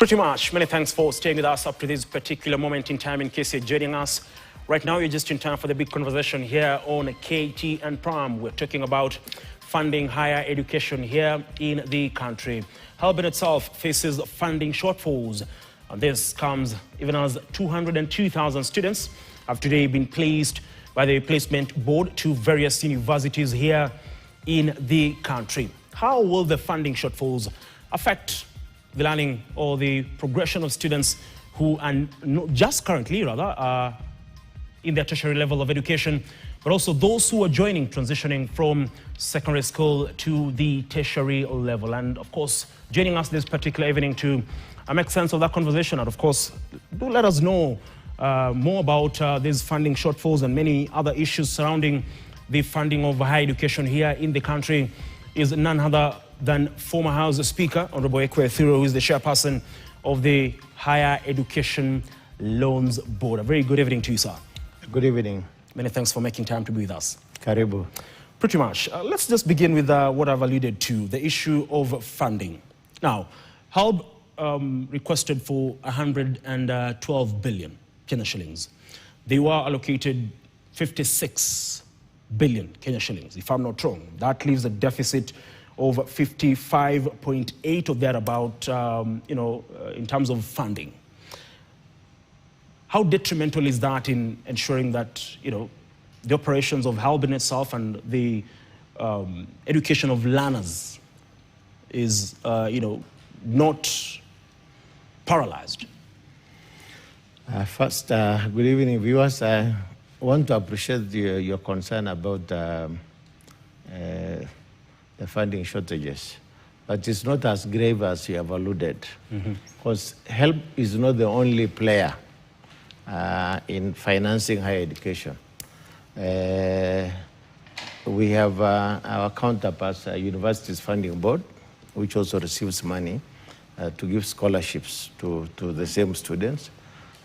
Pretty much. Many thanks for staying with us up to this particular moment in time. In case you're joining us right now, you're just in time for the big conversation here on ktnnews. We're talking about funding higher education here in the country. HELB in itself faces funding shortfalls. And this comes even as 202,000 students have today been placed by the placement board to various universities here in the country. How will the funding shortfalls affect the learning or the progression of students who are not just currently are in their tertiary level of education, but also those who are transitioning from secondary school to the tertiary level? And of course, joining us this particular evening to make sense of that conversation, and of course, do let us know more about these funding shortfalls and many other issues surrounding the funding of higher education here in the country, is none other than former House Speaker, Honorable Ekwee Ethuro, who is the chairperson of the Higher Education Loans Board. A very good evening to you, sir. Good evening. Many thanks for making time to be with us. Karibu. Pretty much. Let's just begin with what I've alluded to, the issue of funding. Now, HELB requested for 112 billion Kenya shillings. They were allocated 56 billion Kenya shillings, if I'm not wrong. That leaves a deficit of 55.8 or thereabout, in terms of funding. How detrimental is that in ensuring that, the operations of HELB in itself and the education of learners is, not paralyzed? First, good evening, viewers. I want to appreciate your concern about the funding shortages, but it's not as grave as you have alluded, because HELB is not the only player in financing higher education. We have our counterparts, Universities Funding Board, which also receives money to give scholarships to the same students.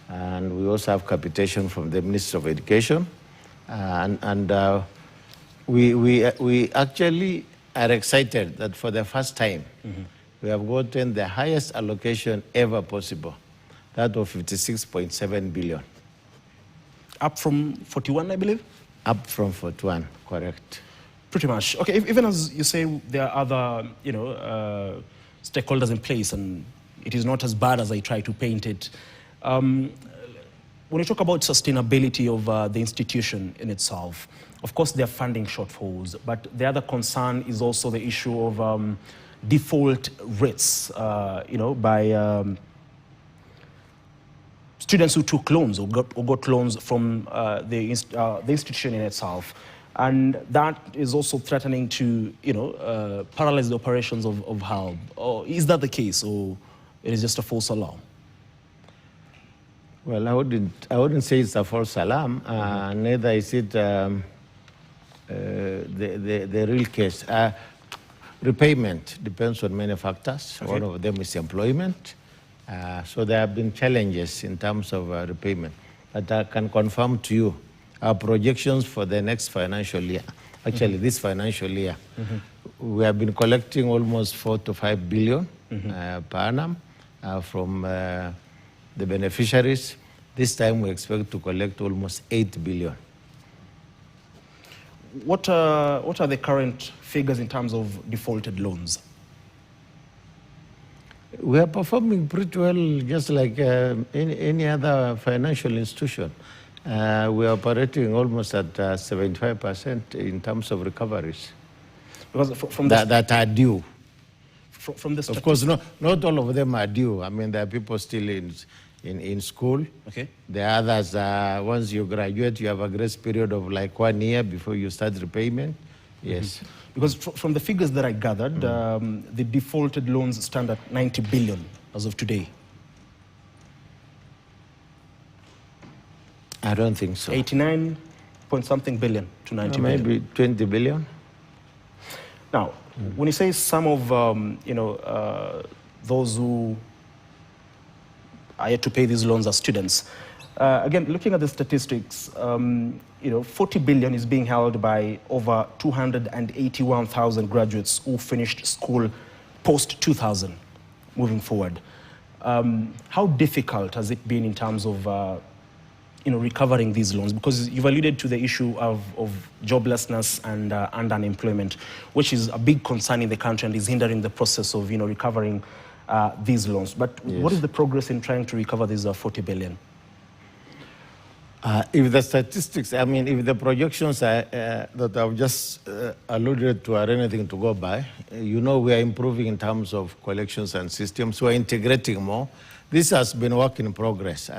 And we also have capitation from the Ministry of Education. We actually are excited that for the first time, we have gotten the highest allocation ever possible, that of 56.7 billion. Up from 41, I believe? Up from 41, correct. Pretty much. Okay, even as you say, there are other, stakeholders in place, and it is not as bad as I try to paint it. When you talk about sustainability of the institution in itself, of course, there are funding shortfalls, but the other concern is also the issue of default rates, by students who took loans or got loans from the institution in itself. And that is also threatening to, paralyze the operations of HELB. Or is that the case, or it is just a false alarm? Well, I wouldn't say it's a false alarm. Neither is it the real case. Repayment depends on many factors. Okay. One of them is employment. So there have been challenges in terms of repayment. But I can confirm to you our projections for the next financial year, actually this financial year, we have been collecting almost 4 to 5 billion per annum from the beneficiaries. This time we expect to collect almost 8 billion. What are the current figures in terms of defaulted loans? We are performing pretty well, just like any other financial institution. We are operating almost at 75% in terms of recoveries. Because from that are due. From the of course, not all of them are due. I mean, there are people still in school. Okay. The others, once you graduate, you have a grace period of like 1 year before you start repayment. Yes. Because from the figures that I gathered, the defaulted loans stand at 90 billion as of today. I don't think so. 89 point something billion to 90 billion. Maybe 20 billion. Now, when you say some of, those who are yet to pay these loans are students, again, looking at the statistics, 40 billion is being held by over 281,000 graduates who finished school post-2000 moving forward. How difficult has it been in terms of recovering these loans? Because you've alluded to the issue of joblessness and unemployment, which is a big concern in the country and is hindering the process of recovering these loans. But yes. What is the progress in trying to recover these 40 billion? If the statistics, if the projections that I've just alluded to are anything to go by, we are improving in terms of collections and systems. We're integrating more. This has been work in progress.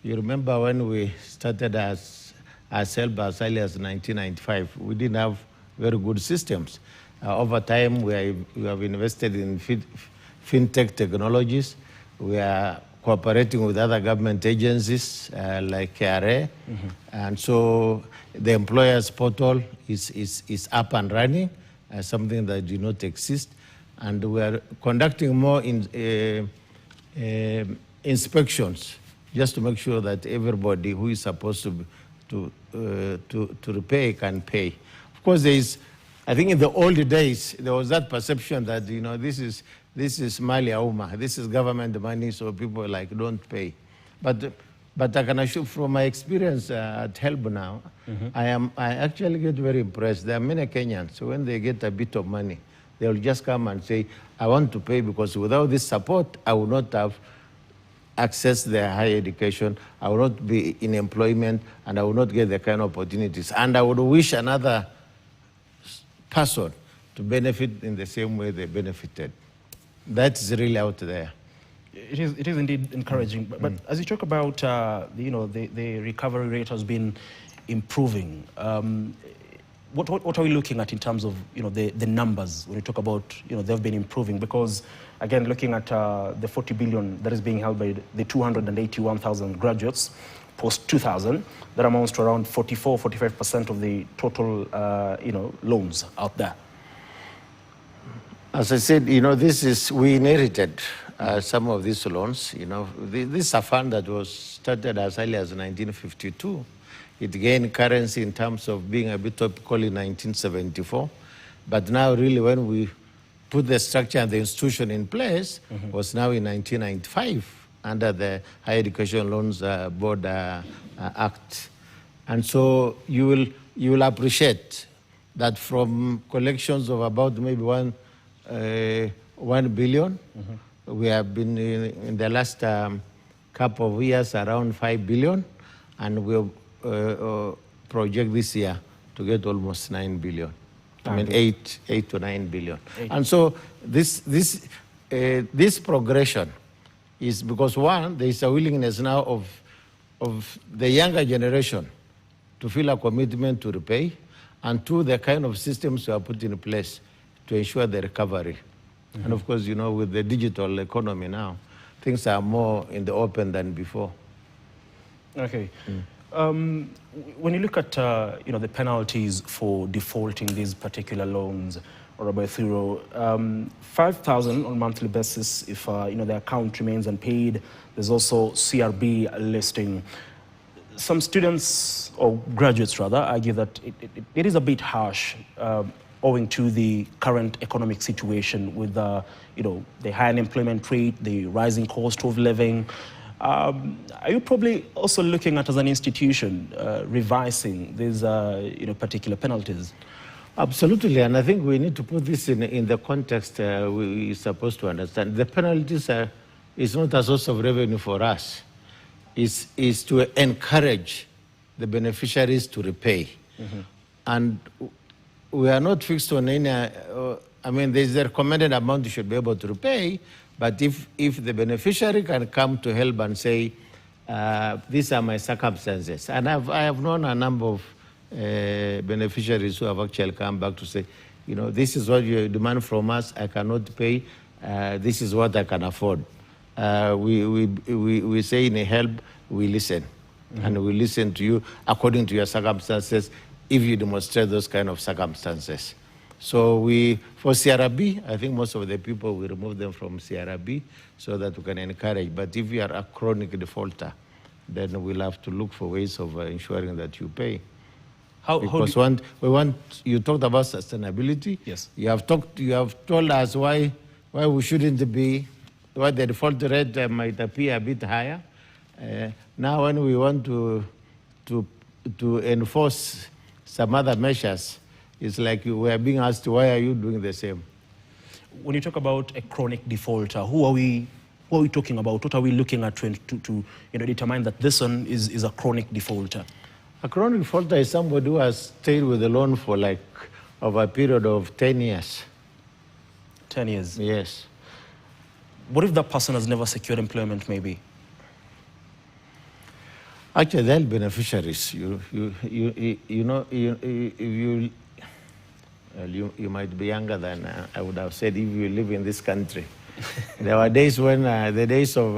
You remember when we started as HELB as early as 1995, we didn't have very good systems. Over time, we have invested in fintech technologies. We are cooperating with other government agencies like KRA. And so the employer's portal is up and running, something that did not exist. And we are conducting more inspections just to make sure that everybody who is supposed to repay can pay. Of course, I think in the old days, there was that perception that, this is Mali Auma, this is government money, so people don't pay. But I can assure from my experience at HELB now, I actually get very impressed. There are many Kenyans, so when they get a bit of money, they'll just come and say, I want to pay because without this support, I will not have access to their higher education, I will not be in employment, and I will not get the kind of opportunities. And I would wish another person to benefit in the same way they benefited. That's really out there. It is indeed encouraging. But as you talk about, the recovery rate has been improving. What are we looking at in terms of, the numbers when you talk about, they've been improving? Because, again, looking at the 40 billion that is being held by the 281,000 graduates post-2000, that amounts to around 45% of the total, loans out there. As I said, we inherited some of these loans. This is a fund that was started as early as 1952. It gained currency in terms of being a bit topical in 1974. But now, really, when we put the structure and the institution in place, was now in 1995 under the Higher Education Loans Board Act. And so you will appreciate that from collections of about maybe 1 billion. We have been in the last couple of years around 5 billion, and we'll project this year to get almost 9 billion. I mean, 8 to 9 billion. And so this progression is because, one, there is a willingness now of the younger generation to feel a commitment to repay, and two, the kind of systems we are put in place to ensure the recovery. And of course, with the digital economy now, things are more in the open than before. Okay. When you look at, the penalties for defaulting these particular loans, Ekwee Ethuro, 5,000 on a monthly basis if, the account remains unpaid. There's also CRB listing. Some students, or graduates rather, argue that it is a bit harsh owing to the current economic situation with the high unemployment rate, the rising cost of living. Are you probably also looking at, as an institution, revising these particular penalties? Absolutely, and I think we need to put this in the context we're supposed to understand. The penalties is not a source of revenue for us. It's to encourage the beneficiaries to repay. And we are not fixed on any, there's a recommended amount you should be able to repay, but if the beneficiary can come to HELB and say, these are my circumstances, and I have known a number of beneficiaries who have actually come back to say, this is what you demand from us, I cannot pay, this is what I can afford. We say in a HELB, we listen, and we listen to you according to your circumstances, if you demonstrate those kind of circumstances. So for CRB, I think most of the people, we remove them from CRB so that we can encourage. But if you are a chronic defaulter, then we'll have to look for ways of ensuring that you pay. You talked about sustainability. Yes. You have told us why we shouldn't be what the default rate might appear a bit higher. Now when we want to enforce some other measures, it's like we are being asked, why are you doing the same? When you talk about a chronic defaulter, who are we talking about? What are we looking at to determine that this one is a chronic defaulter? A chronic defaulter is somebody who has stayed with the loan for like over a period of 10 years. 10 years? Yes. What if that person has never secured employment, maybe? Actually, they're beneficiaries. You might be younger than I would have said if you live in this country. There were days when, the days of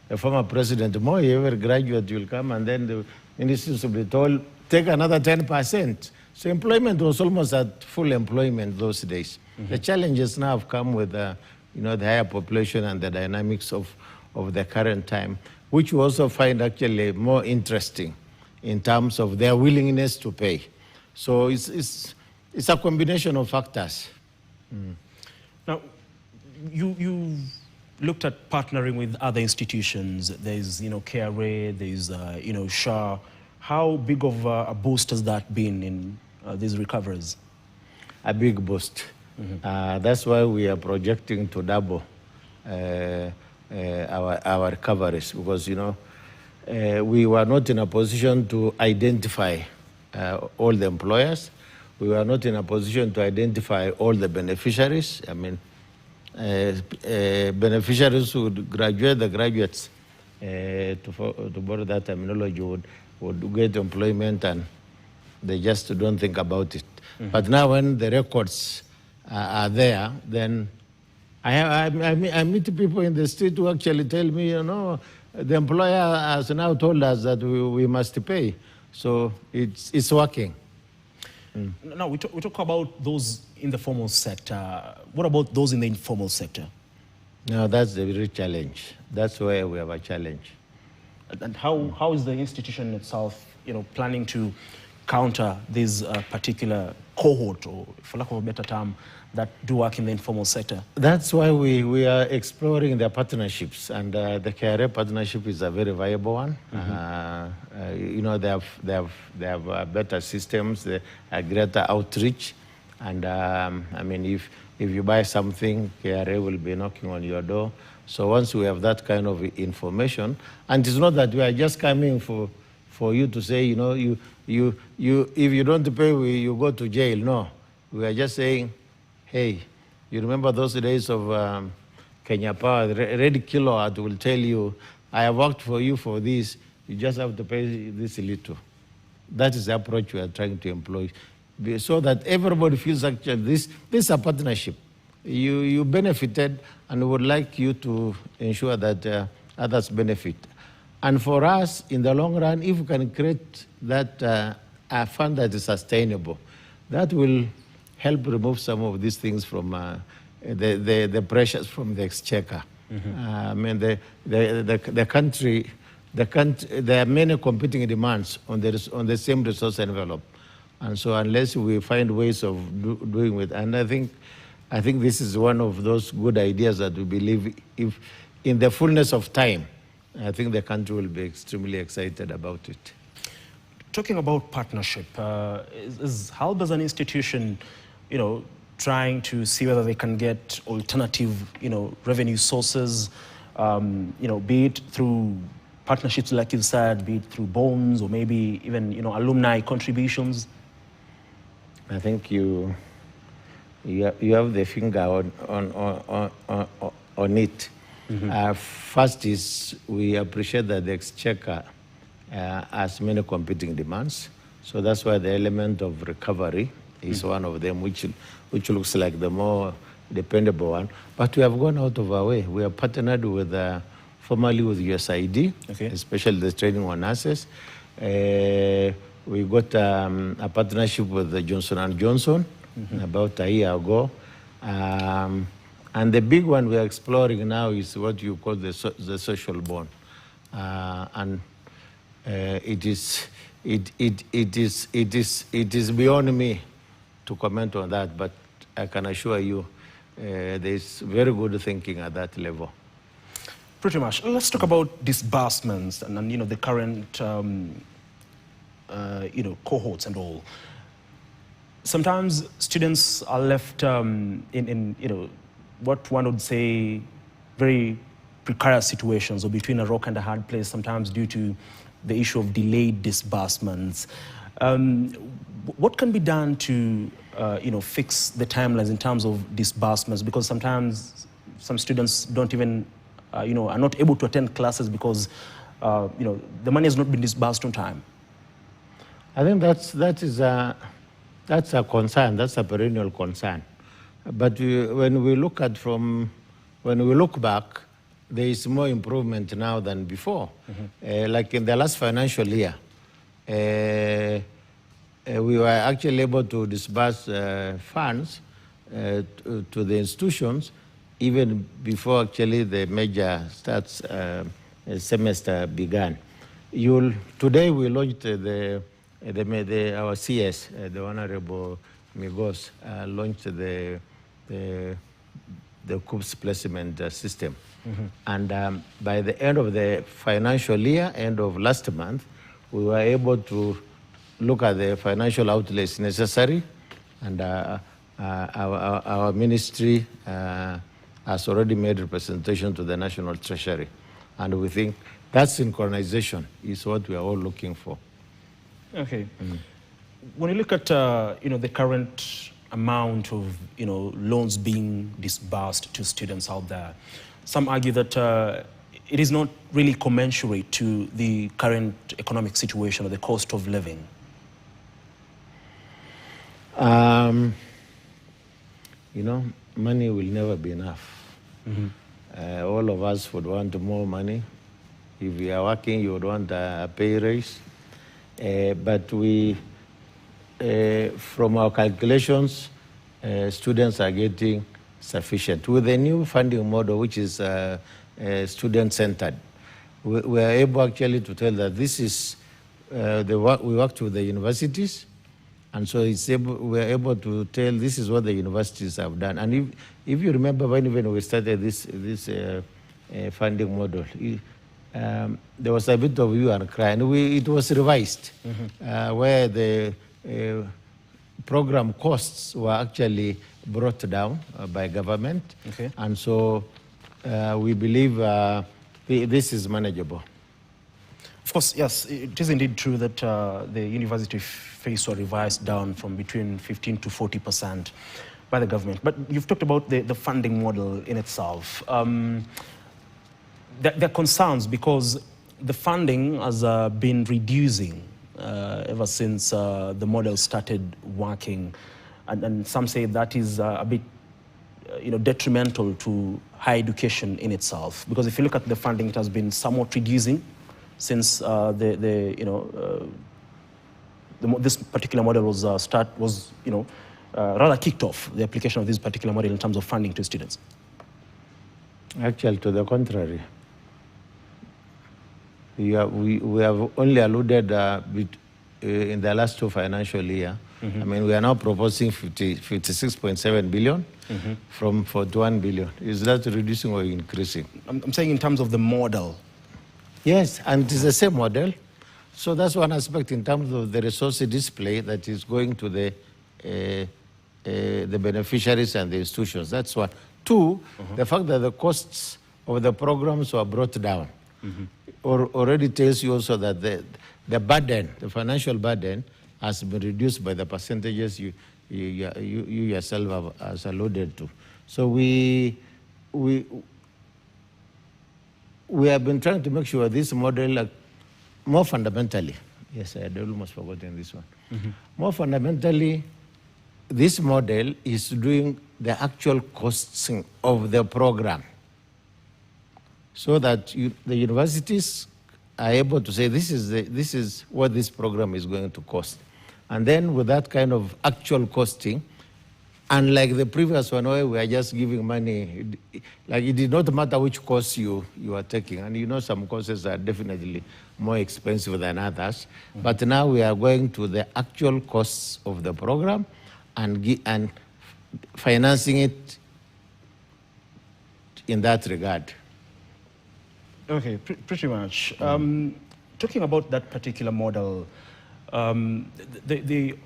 the former President Moi, every graduate will come and then the ministers will be told, take another 10%. So employment was almost at full employment those days. Mm-hmm. The challenges now have come with the higher population and the dynamics of the current time, which we also find actually more interesting in terms of their willingness to pay. So it's a combination of factors. Mm. Now, you looked at partnering with other institutions. There's, KRA, there's, SHA. How big of a boost has that been in these recoveries? A big boost. Mm-hmm. That's why we are projecting to double our recoveries, because, we were not in a position to identify all the employers. We were not in a position to identify all the beneficiaries. I mean, beneficiaries would graduate, the graduates, to borrow that terminology, would get employment and they just don't think about it. Mm-hmm. But now when the records are there, then I meet people in the street who actually tell me, the employer has now told us that we must pay. So it's working. Mm. Now, we talk about those in the formal sector. What about those in the informal sector? No, that's the real challenge. That's where we have a challenge. And how is the institution itself, planning to counter this particular cohort, or for lack of a better term, that do work in the informal sector? That's why we are exploring the partnerships, and the KRA partnership is a very viable one. Mm-hmm. They have better systems, a greater outreach, and I mean, if you buy something, KRA will be knocking on your door. So once we have that kind of information, and it's not that we are just coming for you to say, if you don't pay, you go to jail. No, we are just saying, hey, you remember those days of Kenya Power? Red Kilowatt will tell you, I have worked for you for this, you just have to pay this little. That is the approach we are trying to employ, so that everybody feels actually this is a partnership. You benefited, and we would like you to ensure that others benefit. And for us, in the long run, if we can create that a fund that is sustainable, that will help remove some of these things from the pressures from the exchequer. Mm-hmm. I mean, the country, there are many competing demands on the same resource envelope, and so unless we find ways of doing it, and I think this is one of those good ideas that we believe, if in the fullness of time, I think the country will be extremely excited about it. Talking about partnership, is HELB as an institution, trying to see whether they can get alternative, revenue sources, be it through partnerships like you said, be it through bonds, or maybe even, alumni contributions? I think you have the finger on it. Mm-hmm. First is, we appreciate that the exchequer has many competing demands. So that's why the element of recovery is one of them, which looks like the more dependable one. But we have gone out of our way. We have partnered with, formally with USAID, okay, especially the training on nurses. We got a partnership with Johnson & Johnson, mm-hmm, about a year ago. And the big one we are exploring now is what you call the social bond. And it is beyond me to comment on that, but I can assure you there is very good thinking at that level. Pretty much. Let's talk about disbursements and the current, cohorts and all. Sometimes students are left in what one would say very precarious situations, or between a rock and a hard place, sometimes due to the issue of delayed disbursements. What can be done to fix the timelines in terms of disbursements? Because sometimes some students don't even are not able to attend classes because the money has not been disbursed on time. I think that's a concern. That's a perennial concern. But when we look back, there is more improvement now than before. Like in the last financial year, we were actually able to disburse funds to the institutions even before actually the major semester began. Today we launched our CS, the Honorable Migos, launched the COOPS placement system. And by the end of the financial year, end of last month, we were able to look at the financial outlays necessary, and our ministry has already made representation to the National Treasury. And we think that synchronization is what we are all looking for. Okay. When you look at the current amount of loans being disbursed to students out there, some argue that it is not really commensurate to the current economic situation or the cost of living. Money will never be enough. All of us would want more money. If we are working, you would want a pay raise. But from our calculations, students are getting sufficient. With the new funding model, which is student-centered, we are able actually to tell that this is, we worked with the universities, and so we are able to tell this is what the universities have done. And if you remember when we started this funding model, there was a bit of hue and cry, and it was revised, where the program costs were actually brought down by government. Okay. And so we believe this is manageable. Of course, yes, it is indeed true that the university fees were revised down from between 15 to 40% by the government. But you've talked about the funding model in itself. There are concerns because the funding has been reducing ever since the model started working. And some say that is a bit detrimental to higher education in itself. Because if you look at the funding, it has been somewhat reducing since this particular model was rather kicked off, the application of this particular model in terms of funding to students. Actually, to the contrary. We have only alluded in the last two financial year. I mean, we are now proposing 56.7 billion from 41 billion. Is that reducing or increasing? I'm saying in terms of the model. Yes, and it is the same model. So that's one aspect in terms of the resource display that is going to the beneficiaries and the institutions. That's one. Two, the fact that the costs of the programs were brought down already tells you also that the burden, the financial burden, has been reduced by the percentages you yourself have alluded to. So we have been trying to make sure this model, more fundamentally, yes, I had almost forgotten this one. More fundamentally, this model is doing the actual costing of the program, so that the universities are able to say this is what this program is going to cost. And then with that kind of actual costing, unlike the previous one where we are just giving money, like it did not matter which course you are taking. And some courses are definitely more expensive than others. But now we are going to the actual costs of the program and financing it in that regard. Okay, pretty much. Talking about that particular model, the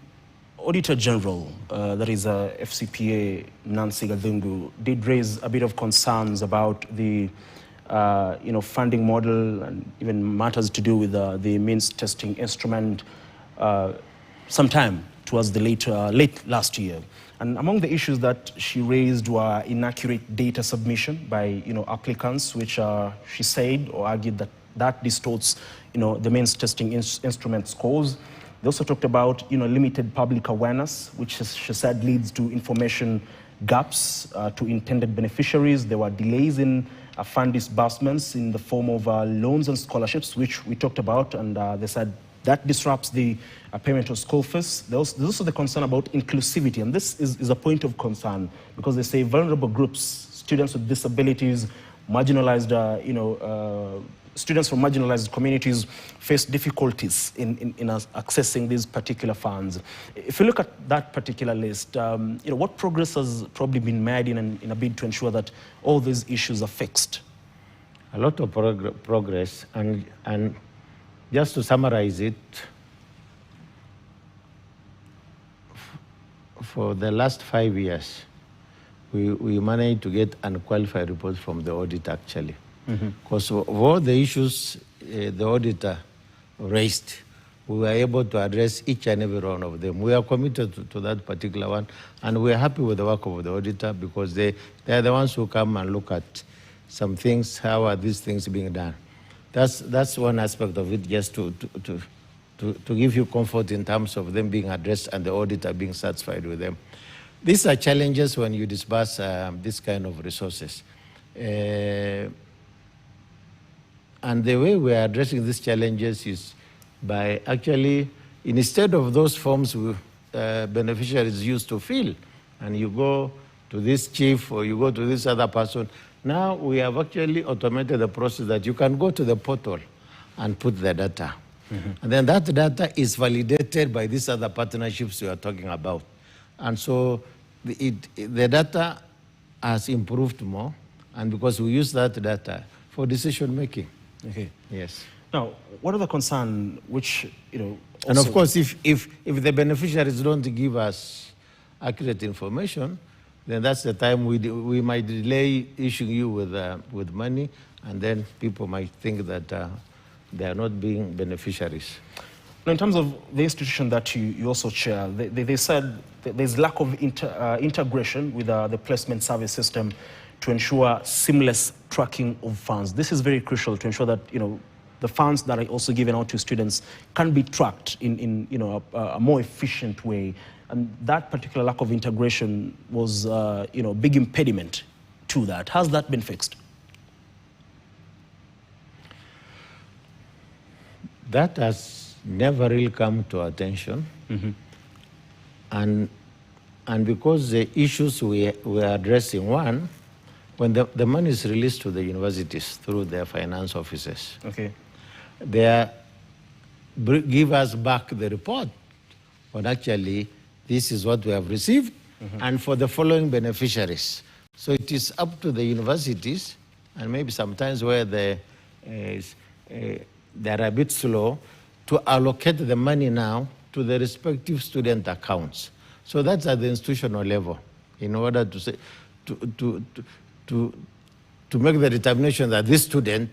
Auditor General, that is FCPA Nancy Gathungu, did raise a bit of concerns about the funding model and even matters to do with the means testing instrument sometime towards the late last year. And among the issues that she raised were inaccurate data submission by applicants, which she said or argued that distorts the means testing instrument scores. They also talked about limited public awareness, which she said leads to information gaps to intended beneficiaries. There were delays in fund disbursements in the form of loans and scholarships, which we talked about, and they said that disrupts the payment of school fees. There's also the concern about inclusivity, and this is a point of concern because they say vulnerable groups, students with disabilities, marginalized, students from marginalized communities face difficulties in accessing these particular funds. If you look at that particular list, what progress has probably been made in a bid to ensure that all these issues are fixed? A lot of progress, and just to summarize it, for the last 5 years, we managed to get unqualified reports from the audit, actually. Because of all the issues the auditor raised, we were able to address each and every one of them. We are committed to that particular one, and we are happy with the work of the auditor because they are the ones who come and look at some things, how are these things being done. That's one aspect of it, just to give you comfort in terms of them being addressed and the auditor being satisfied with them. These are challenges when you disburse this kind of resources. And the way we are addressing these challenges is by actually, instead of those forms beneficiaries used to fill, and you go to this chief or you go to this other person, now we have actually automated the process that you can go to the portal and put the data. And then that data is validated by these other partnerships we are talking about. And so the data has improved more, and because we use that data for decision making. Okay. Yes. Now, what are the concerns which, and of course, if the beneficiaries don't give us accurate information, then that's the time we might delay issuing you with money, and then people might think that they are not being beneficiaries. Now, in terms of the institution that you also chair, they said that there's lack of integration with the placement service system to ensure seamless tracking of funds. This is very crucial to ensure that the funds that are also given out to students can be tracked in a more efficient way. And that particular lack of integration was a big impediment to that. Has that been fixed? That has never really come to attention. And because the issues we are addressing, one, when the money is released to the universities through their finance officers, they give us back the report on actually this is what we have received and for the following beneficiaries. So it is up to the universities, and maybe sometimes where they are a bit slow, to allocate the money now to the respective student accounts. So that's at the institutional level, in order to say, to make the determination that this student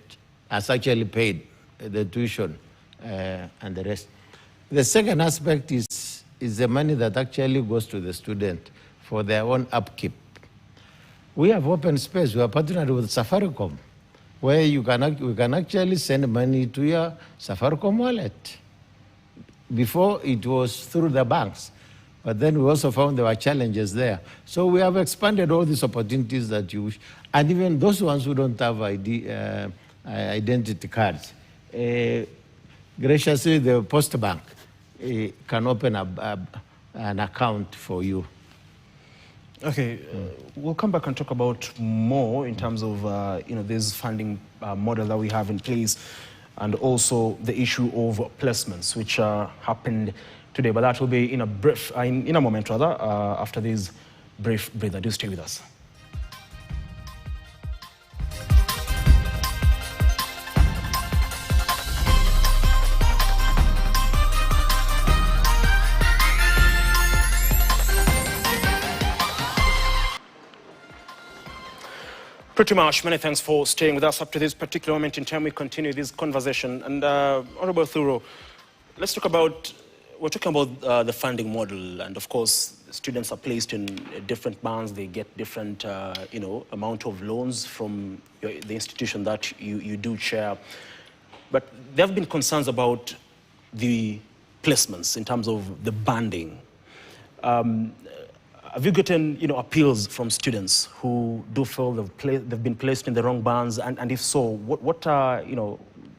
has actually paid the tuition and the rest. The second aspect is the money that actually goes to the student for their own upkeep. We have open space. We are partnered with Safaricom, where we can actually send money to your Safaricom wallet. Before, it was through the banks. But then we also found there were challenges there. So we have expanded all these opportunities that you wish. And even those ones who don't have identity cards, graciously, the Post Bank can open an account for you. Okay, we'll come back and talk about more in terms of this funding model that we have in place, and also the issue of placements, which happened today. But that will be in a moment rather, after this brief breather. Do stay with us. Pretty much. Many thanks for staying with us up to this particular moment in time. We continue this conversation. And Honorable Ethuro, let's talk about, we're talking about the funding model. And of course, students are placed in different bands. They get different, amount of loans from the institution that you do chair. But there have been concerns about the placements in terms of the banding. Have you gotten, appeals from students who do feel they've been placed in the wrong bands? And if so, what are,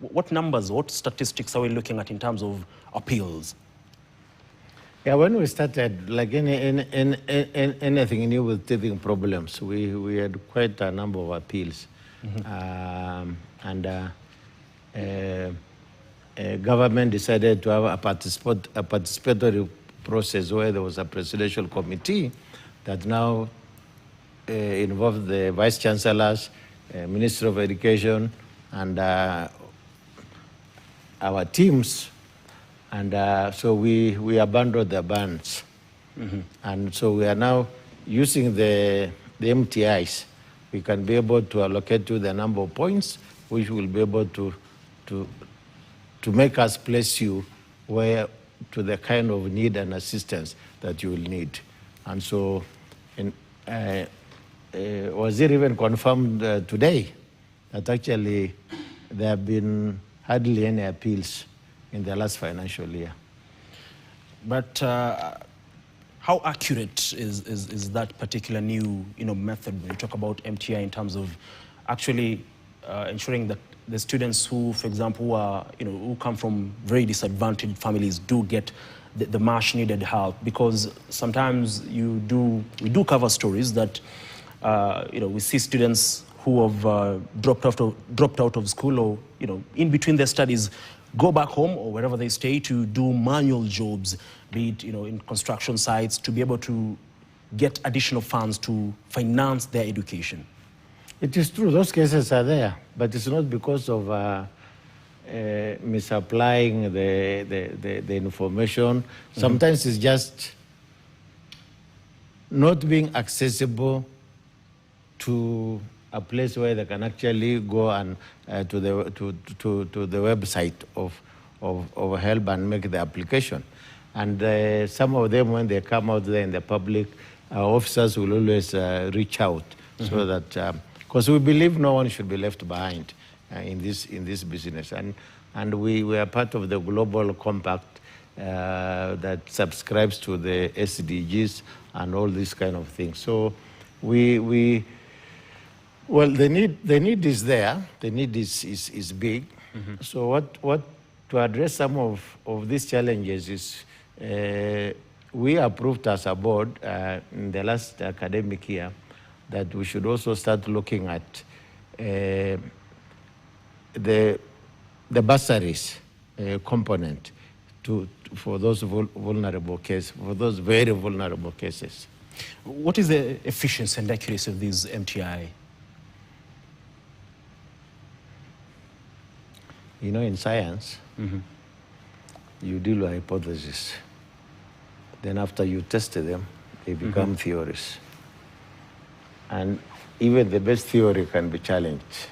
what numbers, what statistics are we looking at in terms of appeals? Yeah, when we started, like anything new with teething problems, we had quite a number of appeals. Government decided to have a participatory process where there was a presidential committee that now involved the vice chancellors, Minister of Education, and our teams. And so we abandoned the bands. And so we are now using the MTIs. We can be able to allocate to the number of points, which will be able to make us place you where to the kind of need and assistance that you will need. And so, was it even confirmed today that actually there have been hardly any appeals in the last financial year? But how accurate is that particular new method when you talk about MTI in terms of actually ensuring that the students who, for example, who are, who come from very disadvantaged families do get the much needed help? Because sometimes we do cover stories that, we see students who have dropped out of school or, in between their studies, go back home or wherever they stay to do manual jobs, be it, in construction sites, to be able to get additional funds to finance their education. It is true, those cases are there, but it's not because of misapplying the information. Sometimes it's just not being accessible to a place where they can actually go and to the website of HELB and make the application. And some of them, when they come out there in the public, our officers will always reach out so that. Because we believe no one should be left behind in this business. And we are part of the global compact that subscribes to the SDGs and all these kind of things. So well, the need is there. The need is big. So what to address some of these challenges is we approved as a board in the last academic year that we should also start looking at the bursaries component for those vulnerable cases, for those very vulnerable cases. What is the efficiency and accuracy of these MTI? In science, you deal with hypotheses. Then after you test them, they become theories. And even the best theory can be challenged.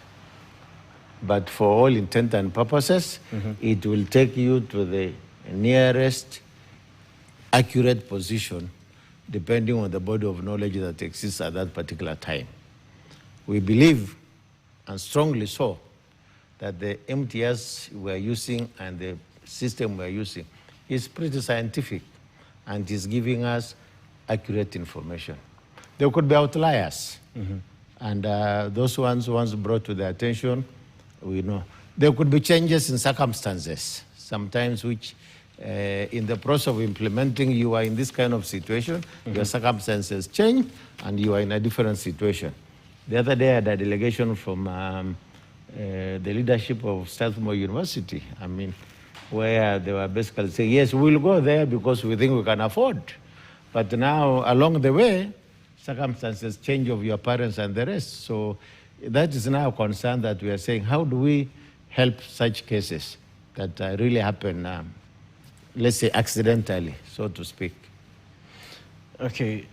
But for all intent and purposes, it will take you to the nearest accurate position, depending on the body of knowledge that exists at that particular time. We believe, and strongly so, that the MTS we're using and the system we're using is pretty scientific and is giving us accurate information. There could be outliers, and those ones once brought to their attention, we know. There could be changes in circumstances, sometimes which in the process of implementing, you are in this kind of situation, your circumstances change, and you are in a different situation. The other day I had a delegation from the leadership of Strathmore University, where they were basically saying, yes, we'll go there because we think we can afford. But now, along the way, circumstances change of your parents and the rest. So that is now a concern that we are saying, how do we help such cases that really happen, let's say, accidentally, so to speak? Okay,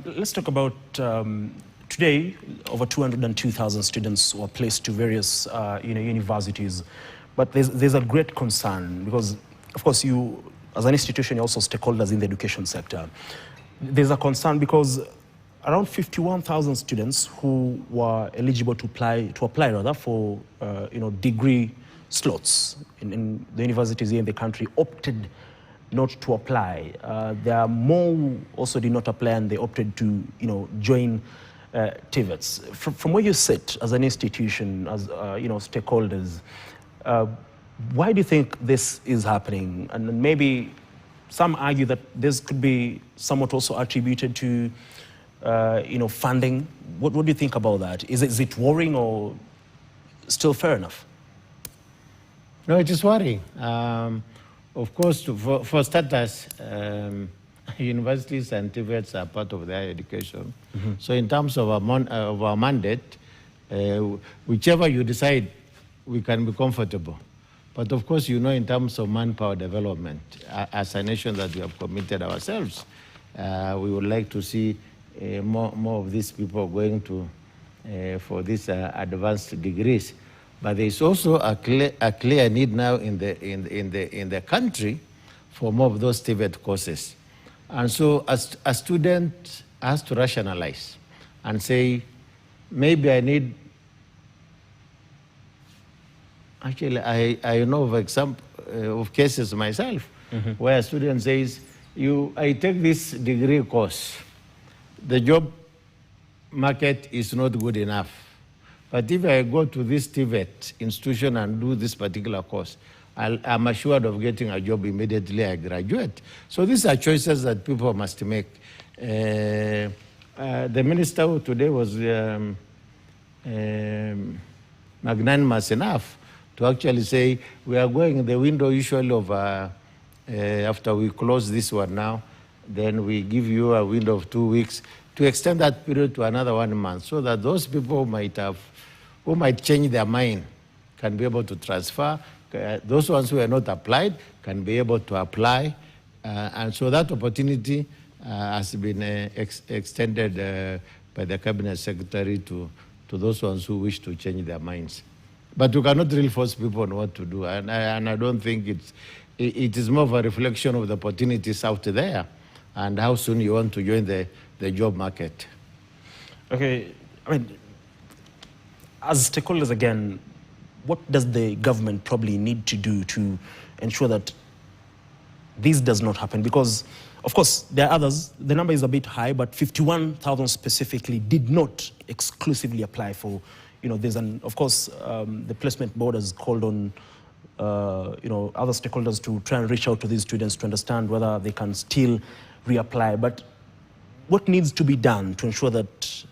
let's talk about, to today, over 202,000 students were placed to various universities. But there's a great concern because, of course, you, as an institution, you're also stakeholders in the education sector. There's a concern because around 51,000 students who were eligible to apply for degree slots in the universities here in the country opted not to apply. There are more who also did not apply and they opted to join TVETs. From where you sit as an institution, as stakeholders, why do you think this is happening? And maybe some argue that this could be somewhat also attributed to funding. What do you think about that? Is it worrying or still fair enough? No, it is worrying. Of course, for starters, universities and TVETs are part of their education. Mm-hmm. So in terms of our mandate, whichever you decide, we can be comfortable. But of course, in terms of manpower development, as a nation that we have committed ourselves, we would like to see more of these people going to for these advanced degrees. But there is also a clear need now in the country for more of those TVET courses. And so a student has to rationalize and say, maybe I need. Actually, I know of cases myself, mm-hmm. where a student says, I take this degree course, the job market is not good enough. But if I go to this TVET institution and do this particular course, I'm assured of getting a job immediately I graduate. So these are choices that people must make. The minister today was magnanimous enough to actually say, we are going the window usually of, after we close this one now, then we give you a window of 2 weeks to extend that period to another 1 month so that those people who might change their mind can be able to transfer. Those ones who are not applied can be able to apply. And so that opportunity has been extended by the Cabinet Secretary to those ones who wish to change their minds. But you cannot really force people on what to do. And I don't think it is more of a reflection of the opportunities out there and how soon you want to join the job market. Okay, I mean, as stakeholders again, what does the government probably need to do to ensure that this does not happen? Because, of course, there are others. The number is a bit high, but 51,000 specifically did not exclusively apply for, there's an, of course, the placement board has called on, other stakeholders to try and reach out to these students to understand whether they can still reapply. But what needs to be done to ensure that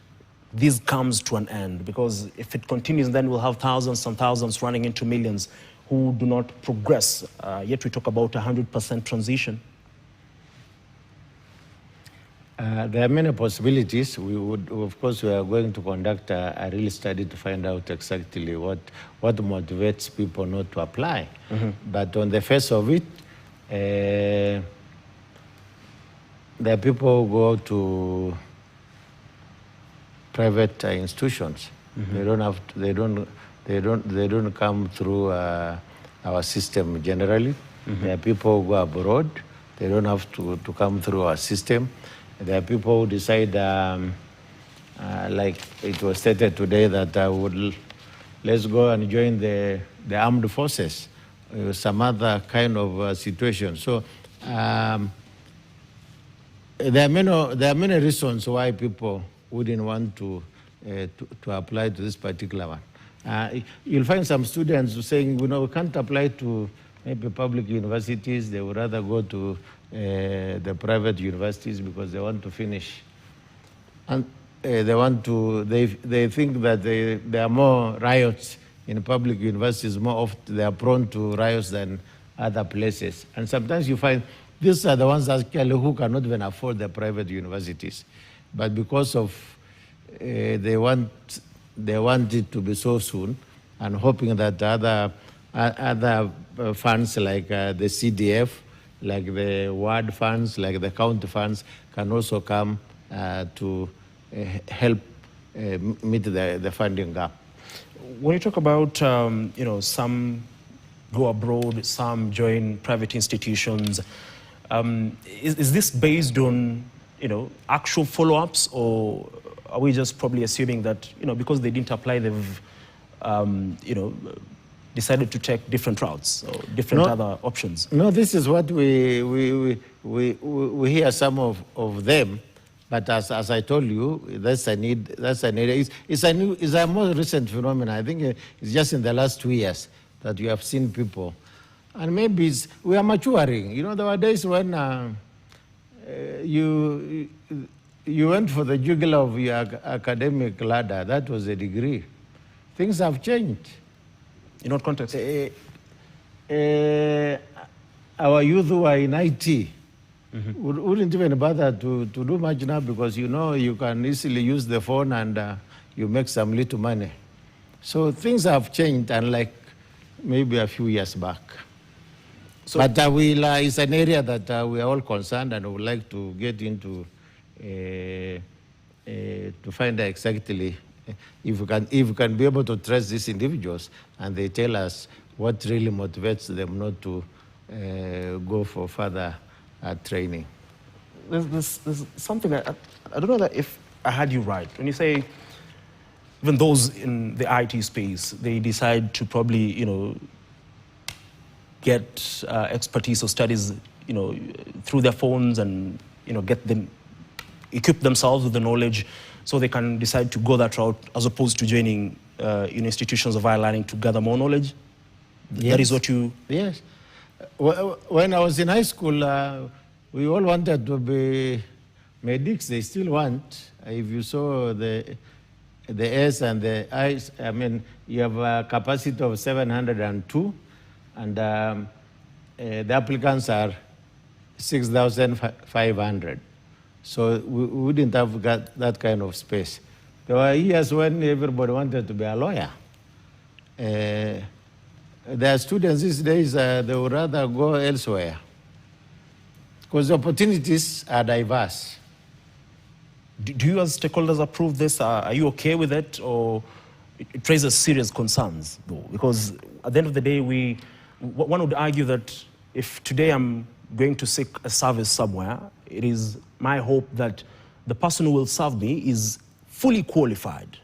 this comes to an end? Because if it continues, then we'll have thousands and thousands running into millions who do not progress. Yet we talk about 100% transition. There are many possibilities. We are going to conduct a real study to find out exactly what motivates people not to apply. Mm-hmm. But on the face of it, there are people who go to private institutions. Mm-hmm. They don't come through our system generally. Mm-hmm. There are people who go abroad. They don't have to come through our system. There are people who decide, like it was stated today, that let's go and join the armed forces, some other kind of situation. So there are many reasons why people wouldn't want to apply to this particular one. You'll find some students saying, we can't apply to maybe public universities. They would rather go to the private universities because they want to finish. And they think that there are more riots in public universities, more often they are prone to riots than other places. And sometimes you find these are the ones actually who cannot even afford the private universities. But because of they want it to be so soon, and hoping that other funds like the CDF, like the ward funds, like the county funds, can also come to help meet the funding gap. When you talk about, some go abroad, some join private institutions, is this based on, actual follow-ups, or are we just probably assuming that, because they didn't apply, they've, decided to take different routes or different other options? No, this is what we hear some of them, but as I told you, that's a need. It's a more recent phenomenon. I think it's just in the last 2 years that you have seen people, and maybe we are maturing. There were days when you went for the jugular of your academic ladder. That was a degree. Things have changed. In what context? Our youth who are in IT wouldn't even bother to do much now, because you can easily use the phone and you make some little money. So things have changed, unlike maybe a few years back. So, but it's an area that we are all concerned and would like to get into to find out exactly if we can be able to trace these individuals and they tell us what really motivates them not to go for further training. There's something, I don't know that if I had you right. When you say even those in the IT space, they decide to probably, get expertise or studies, through their phones and, equip themselves with the knowledge so they can decide to go that route as opposed to joining institutions of higher learning to gather more knowledge? Yes. That is what you... Yes. When I was in high school, we all wanted to be medics. They still want. If you saw the S and the I's, I mean, you have a capacity of 702, and the applicants are 6,500. So we wouldn't have got that kind of space. There were years when everybody wanted to be a lawyer. There are students these days, they would rather go elsewhere because the opportunities are diverse. Do you as stakeholders approve this? Are you okay with it, or it raises serious concerns, though? Because at the end of the day, one would argue that if today I'm going to seek a service somewhere, it is my hope that the person who will serve me is fully qualified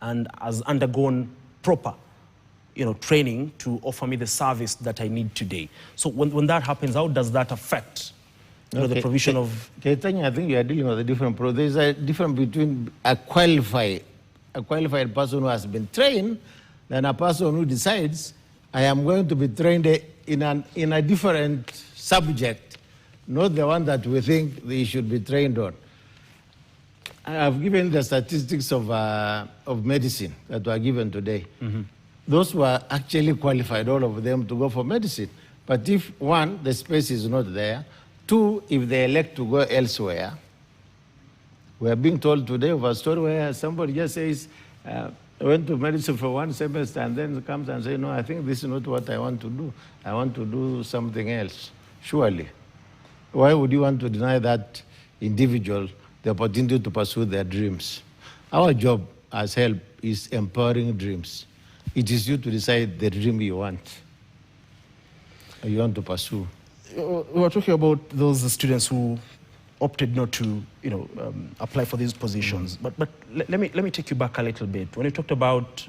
and has undergone proper, training to offer me the service that I need today. So when that happens, how does that affect the provision of... Ketanya, I think you are dealing with a different problem. There's a difference between a qualified person who has been trained than a person who decides, I am going to be trained in a different subject, not the one that we think they should be trained on. I've given the statistics of medicine that were given today. Mm-hmm. Those were actually qualified, all of them, to go for medicine. But if, one, the space is not there, two, if they elect to go elsewhere, we are being told today of a story where somebody just says, I went to medicine for 1 semester and then comes and says, no, I think this is not what I want to do. I want to do something else. Surely. Why would you want to deny that individual the opportunity to pursue their dreams? Our job as HELB is empowering dreams. It is you to decide the dream you want to pursue. We were talking about those students who opted not to, apply for these positions. Mm-hmm. But let me take you back a little bit. When you talked about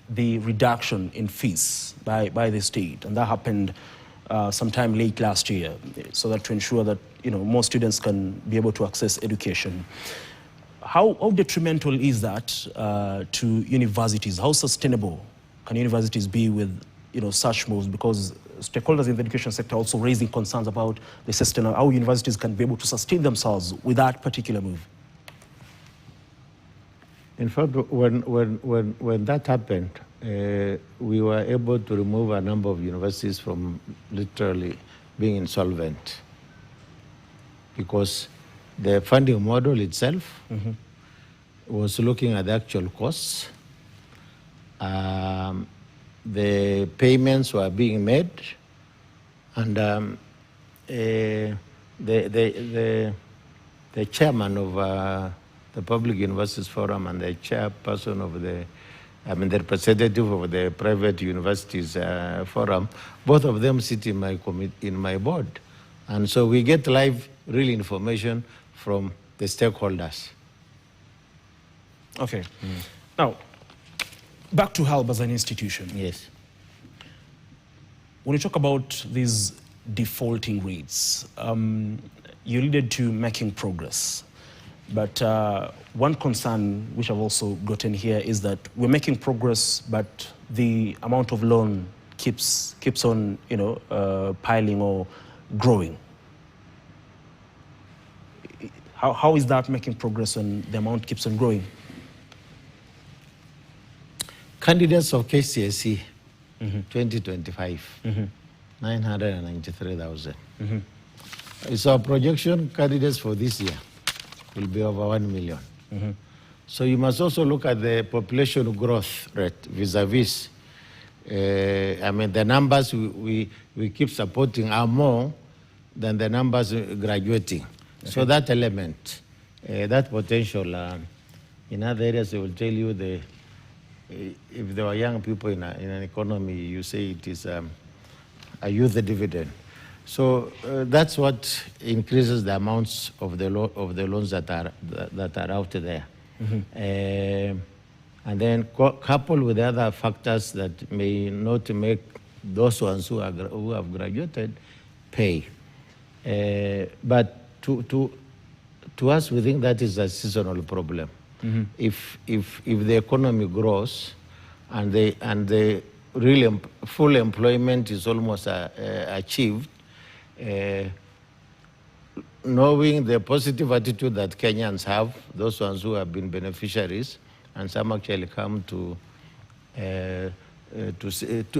the reduction in fees by the state, and that happened sometime late last year, so that to ensure that more students can be able to access education. How detrimental is that to universities? How sustainable can universities be with such moves? Because stakeholders in the education sector are also raising concerns about the system, how universities can be able to sustain themselves with that particular move. In fact, when that happened, we were able to remove a number of universities from literally being insolvent, because the funding model itself mm-hmm. was looking at the actual costs. The payments were being made, and the chairman of the Public Universities Forum and the chairperson of the representative of the Private Universities Forum, both of them sit in my board. And so we get live, real information from the stakeholders. Okay. Now, back to HELB as an institution. Yes. When you talk about these defaulting rates, you alluded to making progress. But one concern which I've also gotten here is that we're making progress, but the amount of loan keeps on, piling or growing. How is that making progress when the amount keeps on growing? Candidates of KCSE 2025, 993,000. It's our projection. Candidates for this year will be over 1 million. So you must also look at the population growth rate vis-a-vis. The numbers we keep supporting are more than the numbers graduating. Okay. So that element, that potential, in other areas they will tell you if there are young people in an economy, you say it is a youth dividend. So that's what increases the amounts of the loans that are out there. And then coupled with the other factors that may not make those ones who have graduated pay. But to us, we think that is a seasonal problem. If the economy grows and the real full employment is almost achieved, knowing the positive attitude that Kenyans have, those ones who have been beneficiaries, and some actually come to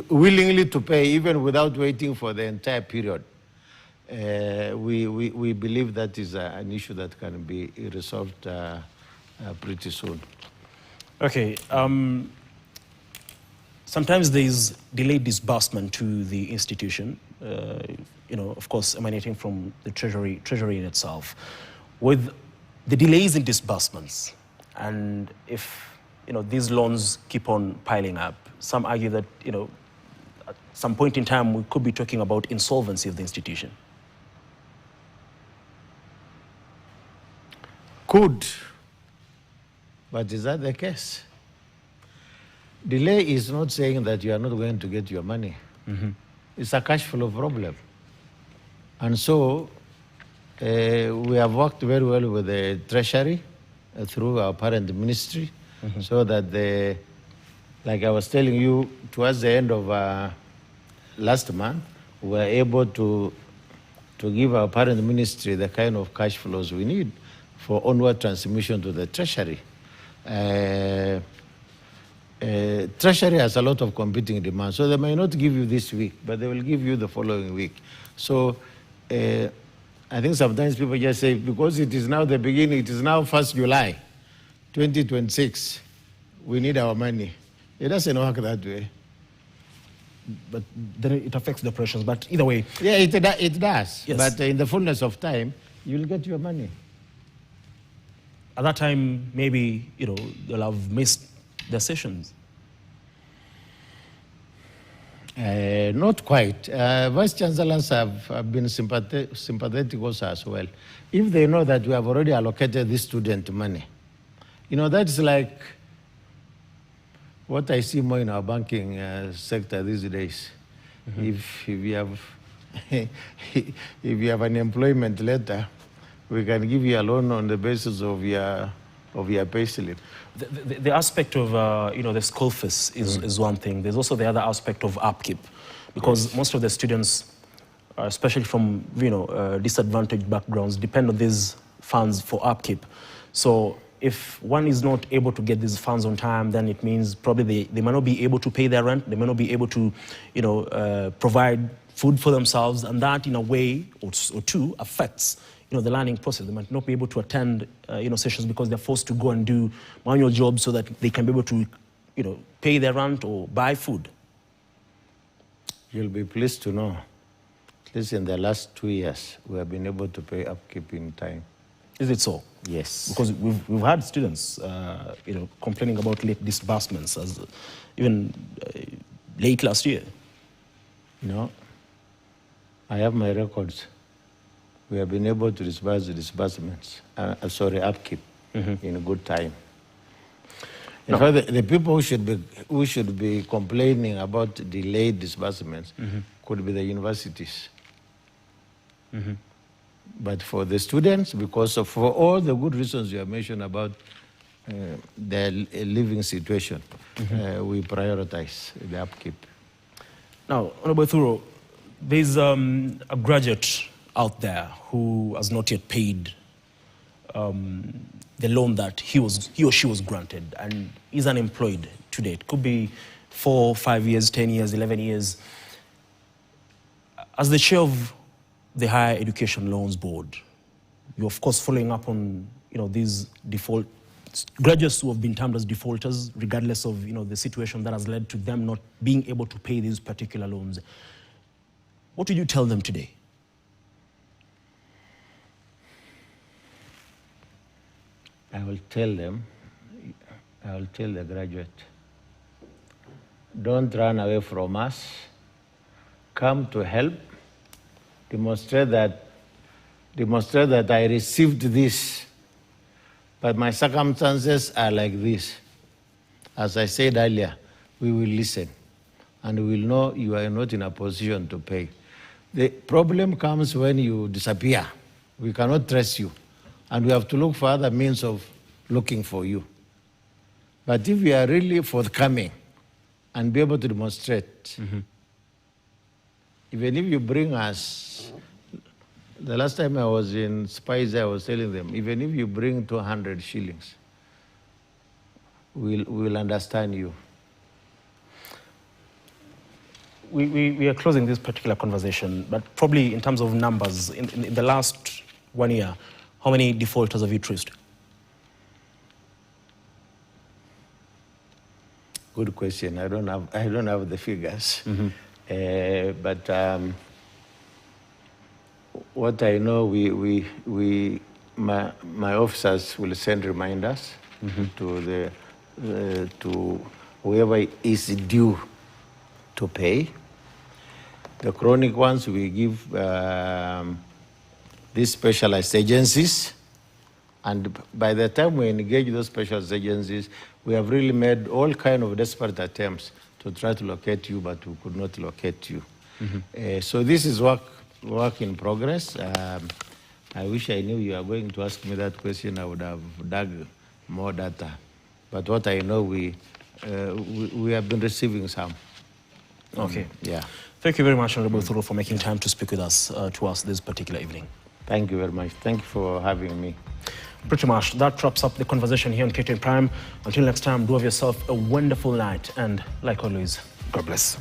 willingly to pay even without waiting for the entire period. We believe that is an issue that can be resolved pretty soon. Okay. Sometimes there is delayed disbursement to the institution, of course, emanating from the Treasury in itself. With the delays in disbursements, and if these loans keep on piling up, some argue that at some point in time we could be talking about insolvency of the institution. Could. But is that the case? Delay is not saying that you are not going to get your money. It's a cash flow problem. And so we have worked very well with the Treasury through our parent ministry, so that like I was telling you, towards the end of last month, we were able to give our parent ministry the kind of cash flows we need for onward transmission to the Treasury. Treasury has a lot of competing demands, so they may not give you this week, but they will give you the following week. So I think sometimes people just say, because it is now the beginning, it is now 1st July, 2026, we need our money. It doesn't work that way. But then it affects the operations, but either way. Yeah, it does. Yes. But in the fullness of time, you'll get your money. At that time, maybe, they'll have missed their sessions. Not quite. Vice Chancellors have been sympathetic also as well. If they know that we have already allocated this student money, that's like what I see more in our banking sector these days. If you have an employment letter, we can give you a loan on the basis of your pay slip. The aspect of the school fees is one thing. There's also the other aspect of upkeep, because most of the students, especially from disadvantaged backgrounds, depend on these funds for upkeep. So if one is not able to get these funds on time, then it means probably they might not be able to pay their rent. They might not be able to provide food for themselves, and that in a way or two affects the learning process. They might not be able to attend sessions because they're forced to go and do manual jobs so that they can be able to pay their rent or buy food. You'll be pleased to know, at least in the last 2 years, we have been able to pay upkeep in time. Is it so? Yes. Because we've had students, complaining about late disbursements, as even late last year. No. I have my records. We have been able to disburse the disbursements, upkeep in a good time. In fact, the people who should be complaining about delayed disbursements could be the universities. But for the students, for all the good reasons you have mentioned about their living situation, we prioritize the upkeep. Now, Honorable Ethuro, there's a graduate out there who has not yet paid the loan that he or she was granted and is unemployed today. It could be 4, 5 years, 10 years, 11 years. As the chair of the Higher Education Loans Board, you're of course following up on these default graduates who have been termed as defaulters, regardless of the situation that has led to them not being able to pay these particular loans. What would you tell them today? I will tell the graduate, don't run away from us. Come to help. Demonstrate that I received this, but my circumstances are like this. As I said earlier, we will listen, and we will know you are not in a position to pay. The problem comes when you disappear. We cannot trace you, and we have to look for other means of looking for you. But if we are really forthcoming and be able to demonstrate, even if you bring us, the last time I was in Spice, I was telling them, even if you bring 200 shillings, we'll understand you. We are closing this particular conversation, but probably in terms of numbers, in the last 1 year, how many defaulters have you traced? Good question. I don't have the figures, but what I know, my officers will send reminders to whoever is due to pay. The chronic ones we give these specialized agencies, and by the time we engage those specialized agencies, we have really made all kind of desperate attempts to try to locate you, but we could not locate you. So this is work in progress. I wish I knew you were going to ask me that question. I would have dug more data. But what I know, we have been receiving some. Okay. Yeah. Thank you very much, Honorable Ethuro, for making time to speak with us to us this particular evening. Thank you very much. Thank you for having me. Pretty much. That wraps up the conversation here on KTN Prime. Until next time, do have yourself a wonderful night. And like always, God bless.